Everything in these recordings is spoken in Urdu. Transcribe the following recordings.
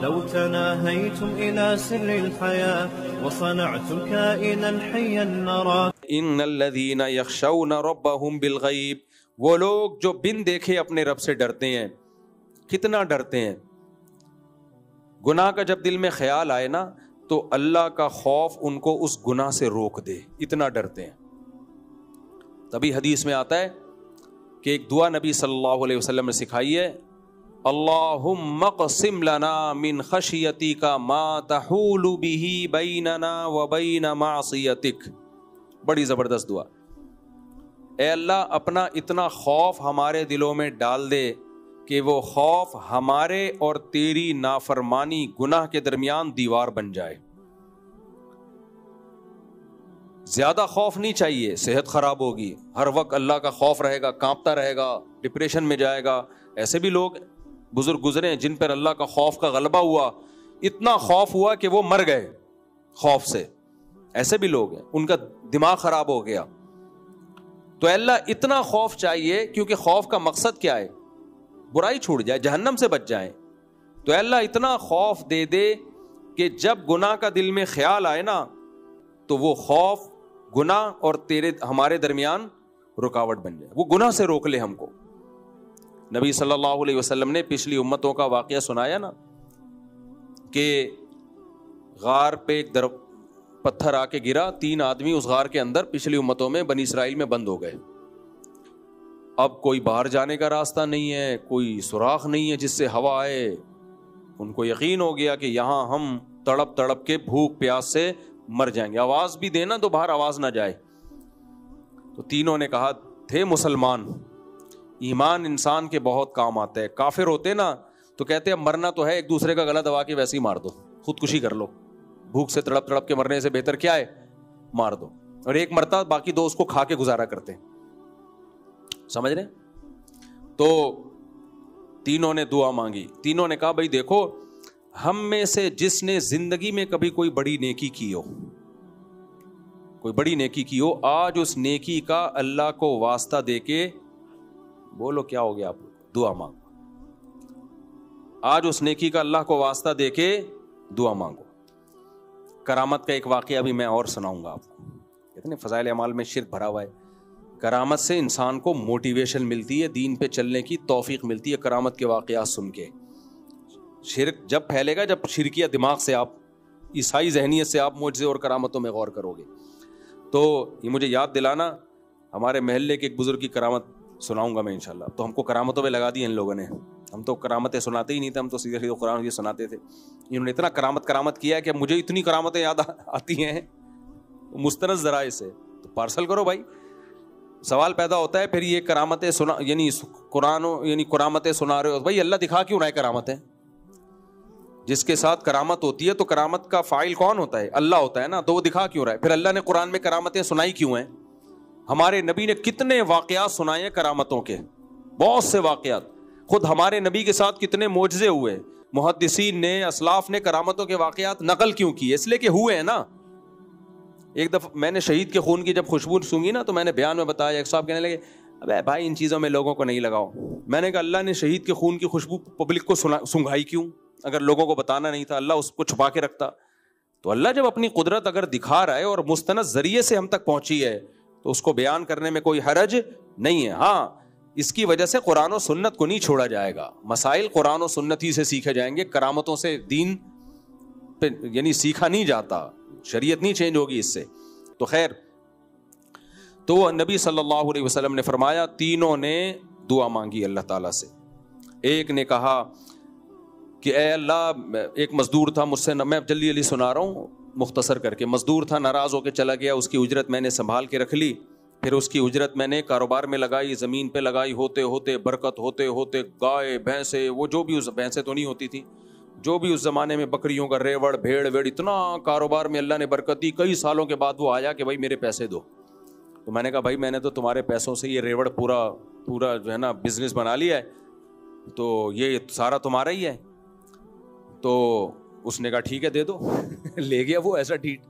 لو تناهيتم إلى سر الحياة وصنعتم كائنا حيا نرى ان الذين يخشون ربهم بالغیب، وہ لوگ جو بن دیکھے اپنے رب سے ڈرتے ہیں. کتنا ڈرتے ہیں؟ گناہ کا جب دل میں خیال آئے نا تو اللہ کا خوف ان کو اس گناہ سے روک دے، اتنا ڈرتے ہیں. تبھی حدیث میں آتا ہے کہ ایک دعا نبی صلی اللہ علیہ وسلم نے سکھائی ہے، اللہم اقسم لنا من خشیتک ما تحول به بیننا وبین معصیتک. بڑی زبردست دعا. اے اللہ اپنا اتنا خوف ہمارے دلوں میں ڈال دے کہ وہ خوف ہمارے اور تیری نافرمانی گناہ کے درمیان دیوار بن جائے. زیادہ خوف نہیں چاہیے، صحت خراب ہوگی، ہر وقت اللہ کا خوف رہے گا، کانپتا رہے گا، ڈپریشن میں جائے گا. ایسے بھی لوگ بزرگ گزرے ہیں جن پر اللہ کا خوف کا غلبہ ہوا، اتنا خوف ہوا کہ وہ مر گئے خوف سے. ایسے بھی لوگ ہیں، ان کا دماغ خراب ہو گیا. تو اللہ اتنا خوف چاہیے، کیونکہ خوف کا مقصد کیا ہے؟ برائی چھوٹ جائے، جہنم سے بچ جائیں. تو اللہ اتنا خوف دے دے کہ جب گناہ کا دل میں خیال آئے نا تو وہ خوف گناہ اور تیرے ہمارے درمیان رکاوٹ بن جائے، وہ گناہ سے روک لے ہم کو. نبی صلی اللہ علیہ وسلم نے پچھلی امتوں کا واقعہ سنایا نا کہ غار پہ ایک پتھر آ کے گرا، 3 آدمی اس غار کے اندر پچھلی امتوں میں بنی اسرائیل میں بند ہو گئے. اب کوئی باہر جانے کا راستہ نہیں ہے، کوئی سوراخ نہیں ہے جس سے ہوا آئے. ان کو یقین ہو گیا کہ یہاں ہم تڑپ تڑپ کے بھوک پیاس سے مر جائیں گے، آواز بھی دینا تو باہر آواز نہ جائے. تو تینوں نے کہا، تھے مسلمان، ایمان انسان کے بہت کام آتا ہے. کافر ہوتے نا تو کہتے ہیں مرنا تو ہے، ایک دوسرے کا گلا دبا کے ویسے ہی مار دو، خودکشی کر لو، بھوک سے تڑپ تڑپ کے مرنے سے بہتر کیا ہے؟ مار دو. اور ایک مرتا باقی 2 اس کو کھا کے گزارا کرتے ہیں. سمجھ رہے؟ تو تینوں نے دعا مانگی. تینوں نے کہا بھائی دیکھو، ہم میں سے جس نے زندگی میں کبھی کوئی بڑی نیکی کی ہو، کوئی بڑی نیکی کی ہو، آج اس نیکی کا اللہ کو واسطہ دے کے، بولو کیا ہو گیا آپ لوگ، دعا مانگو. آج اس نیکی کا اللہ کو واسطہ دے کے دعا مانگو. کرامت کا ایک واقعہ بھی میں اور سناؤں گا آپ کو. اتنے فضائل اعمال میں شرک بھرا ہوا ہے. کرامت سے انسان کو موٹیویشن ملتی ہے، دین پہ چلنے کی توفیق ملتی ہے کرامت کے واقعات سن کے. شرک جب پھیلے گا، جب شرکیہ دماغ سے آپ، عیسائی ذہنیت سے آپ معجزے اور کرامتوں میں غور کرو گے. تو یہ مجھے یاد دلانا، ہمارے محلے کے ایک بزرگ کی کرامت سناؤں گا میں انشاءاللہ. تو ہم کو کرامتوں پہ لگا دی ان لوگوں نے. ہم تو کرامتیں سناتے ہی نہیں تھے، ہم تو سیدھے سیدھے قرآن یہ سناتے تھے. انہوں نے اتنا کرامت کیا ہے کہ مجھے اتنی کرامتیں یاد آتی ہیں مستند ذرائع سے. تو پارسل کرو بھائی. سوال پیدا ہوتا ہے پھر یہ کرامتیں سنا، یعنی قرآن یعنی کرامتیں سنا رہے ہو بھائی، اللہ دکھا کیوں رہا ہے کرامتیں؟ جس کے ساتھ کرامت ہوتی ہے تو کرامت کا فاعل کون ہوتا ہے؟ اللہ ہوتا ہے نا. تو وہ دکھا کیوں رہا ہے؟ پھر اللہ نے قرآن میں کرامتیں سنائی کیوں ہیں؟ ہمارے نبی نے کتنے واقعات سنائے ہیں کرامتوں کے، بہت سے واقعات. خود ہمارے نبی کے ساتھ کتنے معجزے ہوئے. محدثین نے، اسلاف نے کرامتوں کے واقعات نقل کیوں کیے؟ اس لیے کہ ہوئے ہیں نا. ایک دفعہ میں نے شہید کے خون کی جب خوشبو سونگی نا تو میں نے بیان میں بتایا، ایک صاحب کہنے لگے ابے بھائی ان چیزوں میں لوگوں کو نہیں لگاؤ. میں نے کہا اللہ نے شہید کے خون کی خوشبو پبلک کو سنگھائی کیوں؟ اگر لوگوں کو بتانا نہیں تھا، اللہ اس کو چھپا کے رکھتا. تو اللہ جب اپنی قدرت اگر دکھا رہا ہے اور مستند ذریعے سے ہم تک پہنچی ہے تو اس کو بیان کرنے میں کوئی حرج نہیں ہے. ہاں اس کی وجہ سے قرآن و سنت کو نہیں چھوڑا جائے گا. مسائل قرآن و سنت ہی سے سیکھے جائیں گے، کرامتوں سے دین پہ یعنی سیکھا نہیں جاتا، شریعت نہیں چینج ہوگی اس سے. تو خیر، تو نبی صلی اللہ علیہ وسلم نے فرمایا تینوں نے دعا مانگی اللہ تعالیٰ سے. ایک نے کہا کہ اے اللہ، ایک مزدور تھا مجھ سے، میں جلدی سنا رہا ہوں مختصر کر کے. مزدور تھا، ناراض ہو کے چلا گیا، اس کی اجرت میں نے سنبھال کے رکھ لی. پھر اس کی اجرت میں نے کاروبار میں لگائی، زمین پہ لگائی، ہوتے ہوتے برکت ہوتے ہوتے گائے بھینسیں، وہ جو بھی اس بھینسیں تو نہیں ہوتی تھی، جو بھی اس زمانے میں بکریوں کا ریوڑ بھیڑ ویڑ، اتنا کاروبار میں اللہ نے برکت دی. کئی سالوں کے بعد وہ آیا کہ بھائی میرے پیسے دو. تو میں نے کہا بھائی میں نے تو تمہارے پیسوں سے یہ ریوڑ پورا جو ہے نا بزنس بنا لیا ہے، تو یہ سارا تمہارا ہی ہے. تو اس نے کہا ٹھیک ہے دے دو. لے گیا وہ ایسا ٹھیک.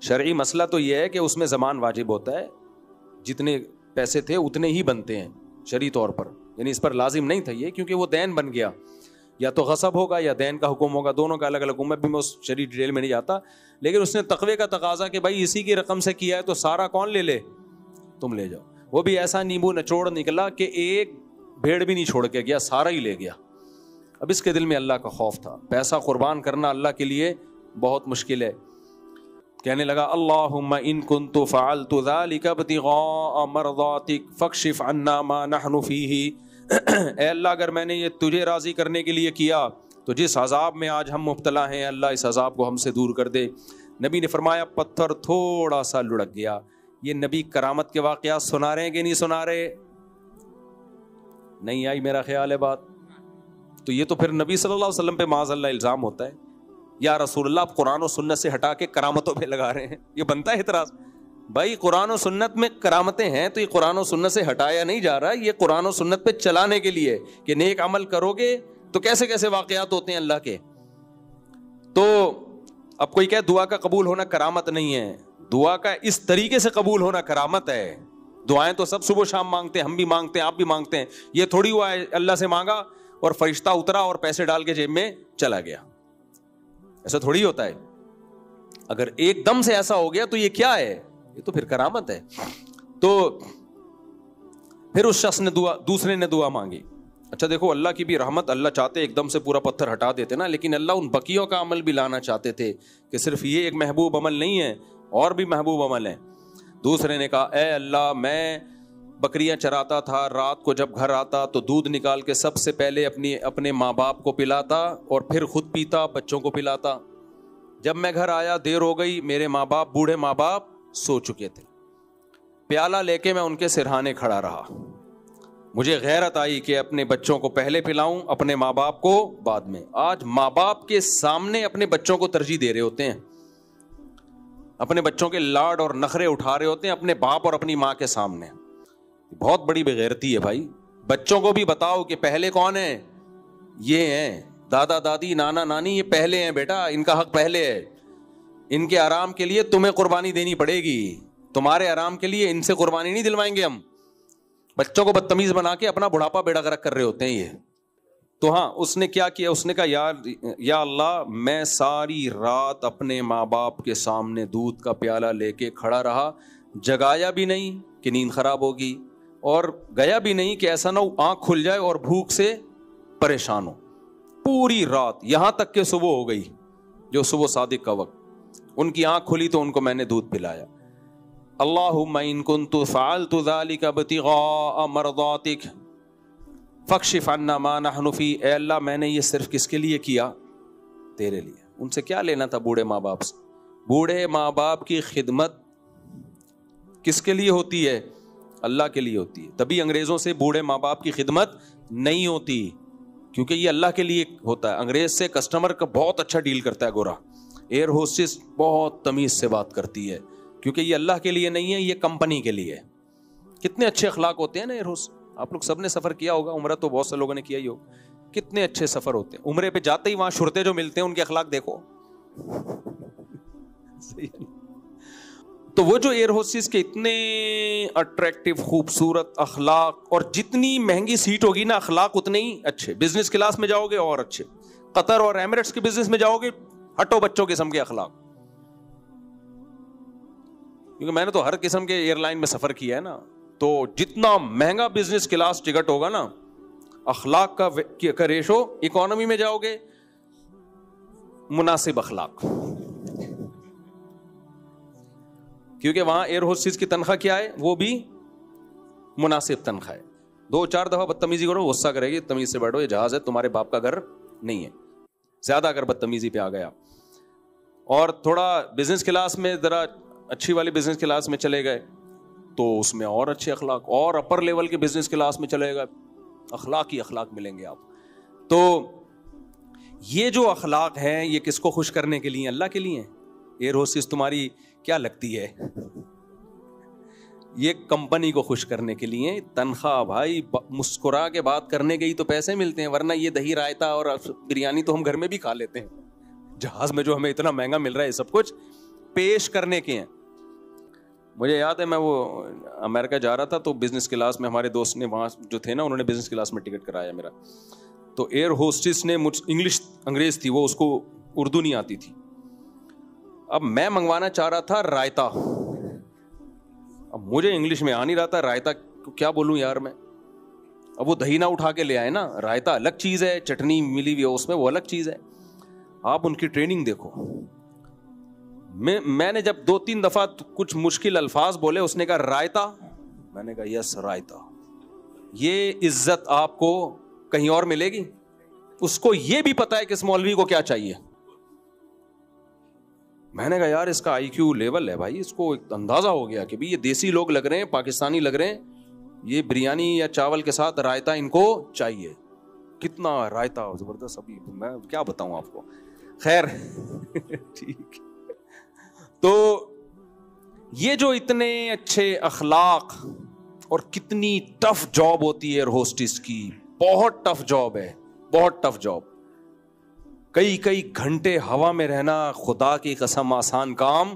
شرعی مسئلہ تو یہ ہے کہ اس میں ضمان واجب ہوتا ہے، جتنے پیسے تھے اتنے ہی بنتے ہیں شرعی طور پر، یعنی اس پر لازم نہیں تھا یہ، کیونکہ وہ دین بن گیا. یا تو غصب ہوگا یا دین کا حکم ہوگا, دونوں کا الگ الگ حکم ہے, بھی میں اس شریح ڈیٹیل میں نہیں جاتا. لیکن اس نے تقوی کا تقاضا کہ بھائی اسی کی رقم سے کیا ہے تو سارا کون لے لے, تم لے جاؤ. وہ بھی ایسا نیمبو نچوڑ نکلا کہ ایک بھیڑ بھی نہیں چھوڑ کے گیا, سارا ہی لے گیا. اب اس کے دل میں اللہ کا خوف تھا. پیسہ قربان کرنا اللہ کے لیے بہت مشکل ہے. کہنے لگا اللہم ان کنت فعلت ذلک ابتغاء مرضاتک فاکشف عنا ما نحن فیہ. اے اللہ اگر میں نے یہ تجھے راضی کرنے کے لیے کیا تو جس عذاب میں آج ہم مبتلا ہیں اللہ اس عذاب کو ہم سے دور کر دے. نبی نے فرمایا پتھر تھوڑا سا لڑک گیا. یہ نبی کرامت کے واقعات سنا رہے ہیں کہ نہیں سنا رہے؟ نہیں آئی میرا خیال ہے بات. تو یہ تو پھر نبی صلی اللہ علیہ وسلم پہ معاذ اللہ الزام ہوتا ہے, یا رسول اللہ آپ قرآن و سنت سے ہٹا کے کرامتوں پہ لگا رہے ہیں. یہ بنتا ہے اعتراض. بھائی قرآن و سنت میں کرامتیں ہیں تو یہ قرآن و سنت سے ہٹایا نہیں جا رہا, یہ قرآن و سنت پہ چلانے کے لیے کہ نیک عمل کرو گے تو کیسے کیسے واقعات ہوتے ہیں اللہ کے. تو اب کوئی کہے دعا کا قبول ہونا کرامت نہیں ہے, دعا کا اس طریقے سے قبول ہونا کرامت ہے. دعائیں تو سب صبح شام مانگتے ہیں, ہم بھی مانگتے ہیں, آپ بھی مانگتے ہیں. یہ تھوڑی ہوا ہے اللہ سے مانگا اور فرشتہ اترا اور پیسے ڈال کے جیب میں چلا گیا, ایسا تھوڑی ہوتا ہے. اگر ایک دم سے ایسا ہو گیا تو یہ کیا ہے, یہ تو پھر کرامت ہے. تو پھر اس شخص نے دوسرے نے دعا مانگی. اچھا دیکھو اللہ کی بھی رحمت, اللہ چاہتے ایک دم سے پورا پتھر ہٹا دیتے نا, لیکن اللہ ان بقیوں کا عمل بھی لانا چاہتے تھے کہ صرف یہ ایک محبوب عمل نہیں ہے, اور بھی محبوب عمل ہیں. دوسرے نے کہا اے اللہ میں بکریاں چراتا تھا, رات کو جب گھر آتا تو دودھ نکال کے سب سے پہلے اپنے ماں باپ کو پلاتا اور پھر خود پیتا, بچوں کو پلاتا. جب میں گھر آیا دیر ہو گئی, میرے ماں باپ بوڑھے ماں باپ سو چکے تھے, پیالہ لے کے میں ان کے سرہانے کھڑا رہا. مجھے غیرت آئی کہ اپنے بچوں کو پہلے پلاؤں, اپنے ماں باپ کو بعد میں. آج ماں باپ کے سامنے اپنے بچوں کو ترجیح دے رہے ہوتے ہیں, اپنے بچوں کے لاڈ اور نخرے اٹھا رہے ہوتے ہیں اپنے باپ اور اپنی ماں کے سامنے. بہت بڑی بغیرتی ہے بھائی. بچوں کو بھی بتاؤ کہ پہلے کون ہیں, یہ ہیں دادا دادی نانا نانی, یہ پہلے ہیں بیٹا, ان کا حق پہلے ہے. ان کے آرام کے لیے تمہیں قربانی دینی پڑے گی, تمہارے آرام کے لیے ان سے قربانی نہیں دلوائیں گے ہم. بچوں کو بدتمیز بنا کے اپنا بڑھاپا بیڑا غرق کر رہے ہوتے ہیں یہ. تو ہاں اس نے کیا کیا, اس نے کہا یا اللہ میں ساری رات اپنے ماں باپ کے سامنے دودھ کا پیالہ لے کے کھڑا رہا, جگایا بھی نہیں کہ نیند خراب ہوگی, اور گیا بھی نہیں کہ ایسا نہ ہو آنکھ کھل جائے اور بھوک سے پریشان ہو. پوری رات یہاں تک کہ صبح ہو گئی, جو صبح صادق کا وقت, ان کی آنکھ کھلی تو ان کو میں نے دودھ پلایا. اللہم ان کنت فعلت ذلک ابتغاء مرضاتک فاکشف عنا ما نحن فی. اے اللہ میں نے یہ صرف کس کے لیے کیا, تیرے لیے. ان سے کیا لینا تھا بوڑھے ماں باپ سے؟ بوڑھے ماں باپ کی خدمت کس کے لیے ہوتی ہے؟ اللہ کے لیے ہوتی ہے. تبھی انگریزوں سے بوڑھے ماں باپ کی خدمت نہیں ہوتی, کیونکہ یہ اللہ کے لیے ہوتا ہے. انگریز سے کسٹمر کا بہت اچھا ڈیل کرتا ہے گورا, ایئر ہوسٹس بہت تمیز سے بات کرتی ہے, کیونکہ یہ اللہ کے لیے نہیں ہے, یہ کمپنی کے لیے. کتنے اچھے اخلاق ہوتے ہیں نا ایئر ہوسٹ. آپ لوگ سب نے سفر کیا ہوگا, عمرہ تو بہت سے لوگوں نے کیا ہی ہوگا. کتنے اچھے سفر ہوتے ہیں. عمرے پہ جاتے ہی وہاں شرطے جو ملتے ہیں ان کے اخلاق دیکھو. تو وہ جو ایئر ہوسٹس کے اتنے اٹریکٹیو خوبصورت اخلاق, اور جتنی مہنگی سیٹ ہوگی نا اخلاق اتنے ہی اچھے. بزنس کلاس میں جاؤ گے اور اچھے, قطر اور ایمریٹس کے بزنس میں جاؤ گے ہٹو بچوں قسم کے اخلاق. کیونکہ میں نے تو ہر قسم کے ایئر لائن میں سفر کیا ہے نا, تو جتنا مہنگا بزنس کلاس ٹکٹ ہوگا نا, اخلاق کا ریشو, اکانومی میں جاؤ گے مناسب اخلاق, کیونکہ وہاں ایئر ہوسٹس کی تنخواہ کیا ہے, وہ بھی مناسب تنخواہ ہے. 2-4 دفعہ بدتمیزی کرو غصہ کرے گی, تمیز سے بیٹھو, یہ جہاز ہے تمہارے باپ کا گھر نہیں ہے. زیادہ اگر بدتمیزی پہ آ گیا, اور تھوڑا بزنس کلاس میں ذرا اچھی والی بزنس کلاس میں چلے گئے تو اس میں اور اچھے اخلاق, اور اپر لیول کے بزنس کلاس میں چلے گئے اخلاق ہی اخلاق ملیں گے آپ. تو یہ جو اخلاق ہیں یہ کس کو خوش کرنے کے لیے؟ اللہ کے لیے. ایئر ہوسٹس تمہاری کیا لگتی ہے, یہ کمپنی کو خوش کرنے کے لیے. تنخواہ بھائی مسکرا کے بات کرنے گئی تو پیسے ملتے ہیں, ورنہ یہ دہی رائتا اور بریانی تو ہم گھر میں بھی کھا لیتے ہیں. جہاز میں جو ہمیں اتنا مہنگا مل رہا ہے, سب کچھ پیش کرنے کے ہیں. مجھے یاد ہے میں وہ امریکہ جا رہا تھا تو بزنس کلاس میں ہمارے دوست نے وہاں جو تھے نا, انہوں نے بزنس کلاس میں ٹکٹ کرایا میرا. تو ایئر ہوسٹس نے انگلش انگریز تھی وہ, اس کو اردو نہیں آتی تھی. اب میں منگوانا چاہ رہا تھا رائتا, اب مجھے انگلش میں آ نہیں رہا تھا, رائتا کیا بولوں یار میں. اب وہ دہی نہ اٹھا کے لے آئے نا, رائتا الگ چیز ہے, چٹنی ملی ہوئی ہے اس میں وہ الگ چیز ہے. آپ ان کی ٹریننگ دیکھو. میں نے جب 2-3 دفعہ کچھ مشکل الفاظ بولے, اس نے کہا رائتا, میں نے کہا یس رائتا. یہ عزت آپ کو کہیں اور ملے گی؟ اس کو یہ بھی پتا ہے کہ اس مولوی کو کیا چاہیے. میں نے کہا یار اس کا آئی کیو لیول ہے بھائی, اس کو ایک اندازہ ہو گیا کہ بھی یہ دیسی لوگ لگ رہے ہیں, پاکستانی لگ رہے ہیں, یہ بریانی یا چاول کے ساتھ رائتا ان کو چاہیے. کتنا رائتا زبردست, ابھی میں کیا بتاؤں آپ کو. خیر ٹھیک. تو یہ جو اتنے اچھے اخلاق اور کتنی ٹف جاب ہوتی ہے ایئر ہوسٹس کی, بہت ٹف جاب ہے, بہت ٹف جاب. کئی گھنٹے ہوا میں رہنا, خدا کی قسم آسان کام,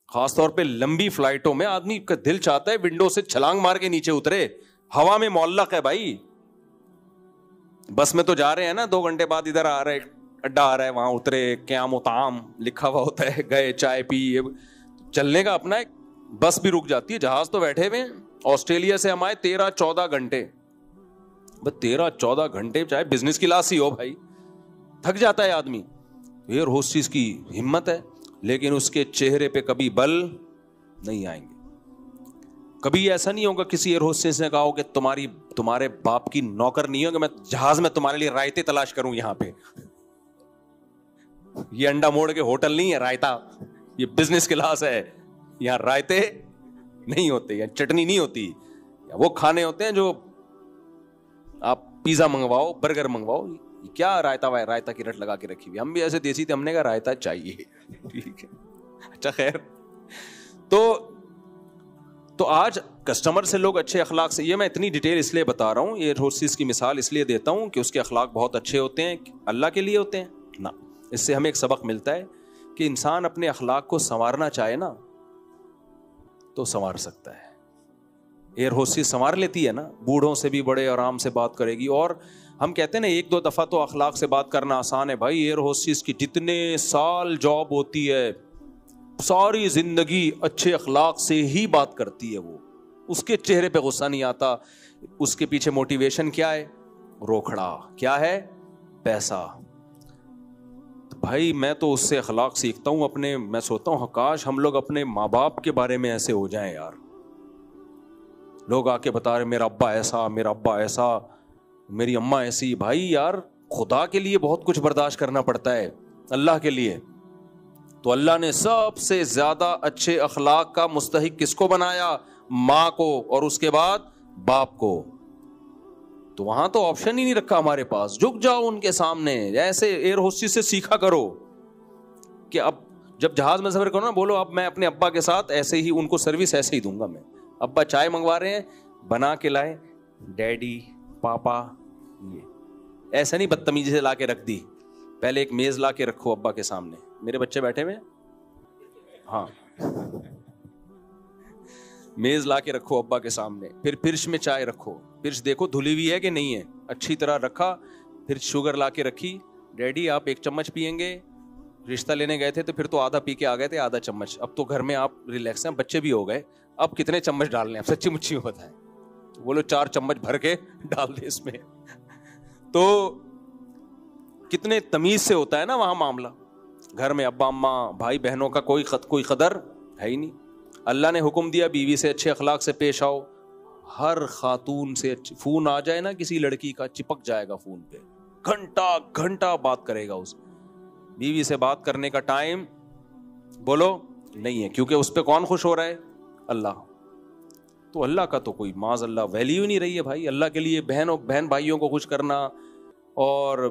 خاص طور پہ لمبی فلائٹوں میں آدمی کا دل چاہتا ہے ونڈو سے چھلانگ مار کے نیچے اترے. ہوا میں معلق ہے بھائی. بس میں تو جا رہے ہیں نا, 2 گھنٹے بعد ادھر آ رہے, اڈا آ رہا ہے, وہاں اترے, قیام و طعام لکھا ہوا ہوتا ہے, گئے چائے پی, چلنے کا اپنا ایک. بس بھی رک جاتی ہے, جہاز تو بیٹھے ہوئے. آسٹریلیا سے ہم آئے 13-14 گھنٹے, بس 13-14 گھنٹے چاہے بزنس کلاس ہی ہو بھائی, تھک جاتا ہے آدمی. ایئر ہوسٹس کی ہمت ہے, لیکن اس کے چہرے پہ کبھی بل نہیں آئیں گے. کبھی ایسا نہیں ہوگا کسی ایئر ہوسٹس نے کہا ہو کہ تمہارے باپ کی نوکر نہیں ہو کہ میں جہاز میں تمہارے لیے رائتے تلاش کروں یہاں پہ. یہ انڈا موڑ کے ہوٹل نہیں ہے رائتا, یہ بزنس کلاس ہے, یہاں رائتے نہیں ہوتے, یا چٹنی نہیں ہوتی, یا وہ کھانے ہوتے ہیں جو آپ پیزا منگواؤ, برگر منگواؤ, کیا رائتا کی رٹ لگا کے رکھی ہوئی. ہم بھی ایسے دیسی تھے, ہم نے کہا رائتا چاہیے. ٹھیک ہے, اچھا خیر. تو آج کسٹمر سے لوگ اچھے اخلاق سے, یہ میں اتنی ڈیٹیل اس لیے بتا رہا ہوں, ایئر ہوسٹس کی مثال اس لیے دیتا ہوں کہ اس کے اخلاق بہت اچھے ہوتے ہیں. اللہ کے لیے ہوتے ہیں نا. اس سے ہمیں ایک سبق ملتا ہے کہ انسان اپنے اخلاق کو سنوارنا چاہے نا تو سنوار سکتا ہے. ایئر ہوسٹس سنوار لیتی ہے نا, بوڑھوں سے بھی بڑے آرام سے بات کرے گی. اور ہم کہتے ہیں نا 1-2 دفعہ تو اخلاق سے بات کرنا آسان ہے بھائی. ایئر ہوسٹس کی جتنے سال جاب ہوتی ہے, ساری زندگی اچھے اخلاق سے ہی بات کرتی ہے. وہ اس کے چہرے پہ غصہ نہیں آتا. اس کے پیچھے موٹیویشن کیا ہے؟ روکھڑا. کیا ہے؟ پیسہ. بھائی میں تو اس سے اخلاق سیکھتا ہوں اپنے. میں سوچتا ہوں کاش ہم لوگ اپنے ماں باپ کے بارے میں ایسے ہو جائیں یار. لوگ آ کے بتا رہے میرا ابا ایسا, میرا ابا ایسا, میری اماں ایسی. بھائی یار خدا کے لیے بہت کچھ برداشت کرنا پڑتا ہے, اللہ کے لیے. تو اللہ نے سب سے زیادہ اچھے اخلاق کا مستحق کس کو بنایا؟ ماں کو, اور اس کے بعد باپ کو. تو وہاں تو آپشن ہی نہیں رکھا ہمارے پاس, جھک جاؤ ان کے سامنے. ایسے ایئر ہوسٹس سے سیکھا کرو کہ اب جب جہاز میں سفر کرو نا, بولو اب میں اپنے ابا کے ساتھ ایسے ہی ان کو سروس ایسے ہی دوں گا. میں ابا چائے منگوا رہے ہیں, بنا کے لائے, ڈیڈی پاپا, یہ ایسا نہیں بدتمیزی سے لا کے رکھ دی. پہلے ایک میز لا کے رکھو ابا کے سامنے, میرے بچے بیٹھے ہوئے, ہاں میز لا کے رکھو ابا کے سامنے. پھر پرش میں چائے رکھو, پرش دیکھو دھلی ہوئی ہے کہ نہیں ہے, اچھی طرح رکھا. پھر شوگر لا کے رکھی, ڈیڈی آپ 1 چمچ پئیں گے. رشتہ لینے گئے تھے تو پھر تو آدھا پی کے آ گئے تھے, آدھا چمچ. اب تو گھر میں آپ ریلیکس ہیں, بچے بھی ہو گئے, اب کتنے چمچ ڈالنے ہیں سچی مچی ہوتا ہے. بولو 4 چمچ بھر کے ڈال دے اس میں. تو کتنے تمیز سے ہوتا ہے نا وہاں معاملہ. گھر میں ابا اماں بھائی بہنوں کا کوئی قدر ہے ہی نہیں. اللہ نے حکم دیا بیوی سے اچھے اخلاق سے پیش آؤ. ہر خاتون سے فون آ جائے نا کسی لڑکی کا, چپک جائے گا فون پہ, گھنٹہ بات کرے گا. اس بیوی سے بات کرنے کا ٹائم بولو نہیں ہے, کیونکہ اس پہ کون خوش ہو رہا ہے؟ اللہ. تو اللہ کا تو کوئی معاذ اللہ ویلیو نہیں رہی ہے بھائی. اللہ کے لیے بہن بھائیوں کو خوش کرنا, اور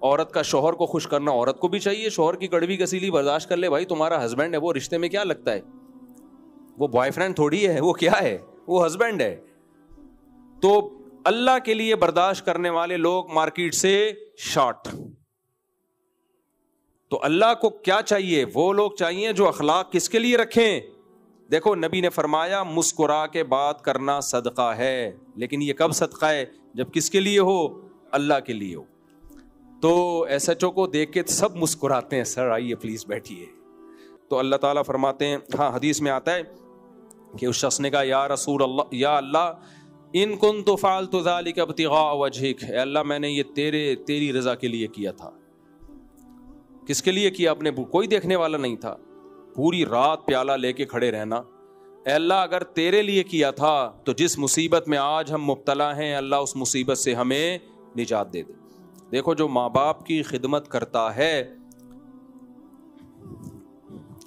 عورت کا شوہر کو خوش کرنا. عورت کو بھی چاہیے شوہر کی کڑوی کسیلی برداشت کر لے. بھائی تمہارا ہسبینڈ ہے, وہ رشتے میں کیا لگتا ہے؟ وہ بوائے فرینڈ تھوڑی ہے, وہ کیا ہے؟ وہ ہسبینڈ ہے. تو اللہ کے لیے برداشت کرنے والے لوگ مارکیٹ سے شارٹ. تو اللہ کو کیا چاہیے؟ وہ لوگ چاہیے جو اخلاق کس کے لیے رکھیں. دیکھو نبی نے فرمایا مسکرا کے بات کرنا صدقہ ہے, لیکن یہ کب صدقہ ہے؟ جب کس کے لیے ہو؟ اللہ کے لیے ہو. تو ایس ایچ او کو دیکھ کے سب مسکراتے ہیں, سر آئیے پلیز بیٹھیے. تو اللہ تعالیٰ فرماتے ہیں, ہاں حدیث میں آتا ہے کہ اس شخص نے کہا یا رسول اللہ, یا اللہ ان کنت فعلت ذلک ابتغاء وجہک, اے اللہ میں نے یہ تیری رضا کے لیے کیا تھا. کس کے لیے کیا؟ اپنے کوئی دیکھنے والا نہیں تھا. پوری رات پیالہ لے کے کھڑے رہنا. اے اللہ اگر تیرے لیے کیا تھا تو جس مصیبت میں آج ہم مبتلا ہیں اللہ اس مصیبت سے ہمیں نجات دے دے. دیکھو جو ماں باپ کی خدمت کرتا ہے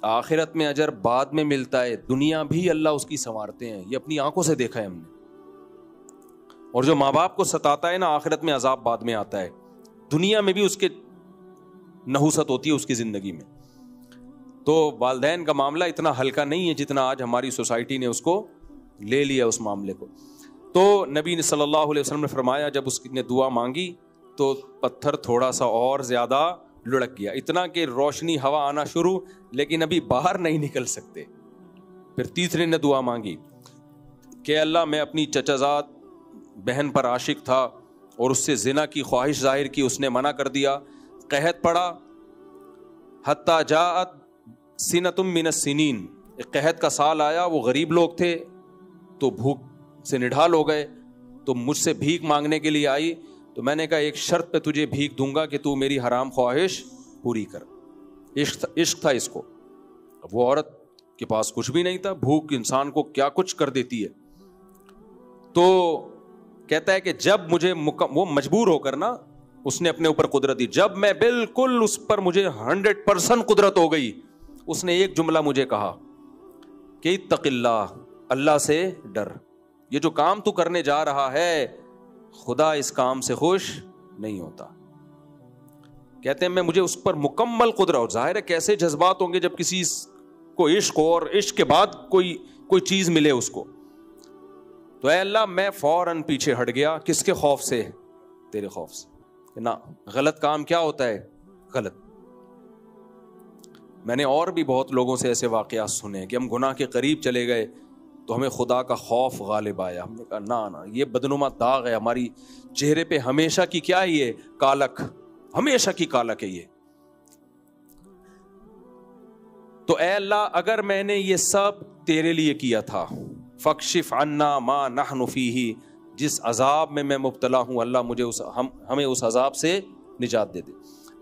آخرت میں اجر بعد میں ملتا ہے, دنیا بھی اللہ اس کی سنوارتے ہیں. یہ اپنی آنکھوں سے دیکھا ہے ہم نے. اور جو ماں باپ کو ستاتا ہے نا آخرت میں عذاب بعد میں آتا ہے, دنیا میں بھی اس کے نحوست ہوتی ہے اس کی زندگی میں. تو والدین کا معاملہ اتنا ہلکا نہیں ہے جتنا آج ہماری سوسائٹی نے اس کو لے لیا اس معاملے کو. تو نبی صلی اللہ علیہ وسلم نے فرمایا جب اس نے دعا مانگی تو پتھر تھوڑا سا اور زیادہ لڑک گیا, اتنا کہ روشنی ہوا آنا شروع, لیکن ابھی باہر نہیں نکل سکتے. پھر تیسرے نے دعا مانگی کہ اللہ میں اپنی چچا زاد بہن پر عاشق تھا اور اس سے زنا کی خواہش ظاہر کی, اس نے منع کر دیا, قحط پڑا, حتی جاءت سنۃ من السنین, ایک قحط کا سال آیا, وہ غریب لوگ تھے تو بھوک سے نڈھال ہو گئے, تو مجھ سے بھیک مانگنے کے لیے آئی. تو میں نے کہا ایک شرط پہ تجھے بھیک دوں گا کہ تو میری حرام خواہش پوری کر. عشق تھا اس کو. اب وہ عورت کے پاس کچھ بھی نہیں تھا, بھوک انسان کو کیا کچھ کر دیتی ہے. تو کہتا ہے کہ جب مجھے وہ مجبور ہو کر نا اس نے اپنے اوپر قدرت دی, جب میں بالکل اس پر مجھے 100% قدرت ہو گئی, اس نے ایک جملہ مجھے کہا کہ اتق اللہ, اللہ سے ڈر, یہ جو کام تو کرنے جا رہا ہے خدا اس کام سے خوش نہیں ہوتا. کہتے ہیں میں مجھے اس پر مکمل قدرت ہو. ظاہر ہے کیسے جذبات ہوں گے جب کسی کو عشق ہو اور عشق کے بعد کوئی چیز ملے اس کو. تو اے اللہ میں فوراً پیچھے ہٹ گیا. کس کے خوف سے؟ تیرے خوف سے. نہ غلط کام کیا ہوتا ہے؟ غلط. میں نے اور بھی بہت لوگوں سے ایسے واقعات سنے کہ ہم گناہ کے قریب چلے گئے تو ہمیں خدا کا خوف غالب آیا. ہم نے کہا نہ یہ بدنما داغ ہے ہماری چہرے پہ ہمیشہ کی, کیا ہے یہ کالک, ہمیشہ کی کالک ہے یہ. تو اے اللہ اگر میں نے یہ سب تیرے لیے کیا تھا فاکشف عنا ما نحن فیہ, جس عذاب میں مبتلا ہوں اللہ مجھے ہمیں اس عذاب سے نجات دے دے.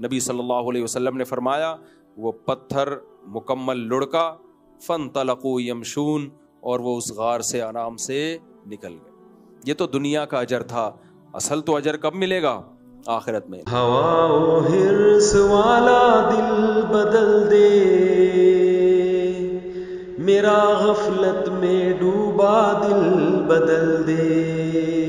نبی صلی اللہ علیہ وسلم نے فرمایا وہ پتھر مکمل لڑکا, فانطلقوا یمشون, اور وہ اس غار سے آرام سے نکل گئے. یہ تو دنیا کا اجر تھا, اصل تو اجر کب ملے گا؟ آخرت میں. ہوا و حرص والا دل بدل دے, میرا غفلت میں ڈوبا دل بدل دے.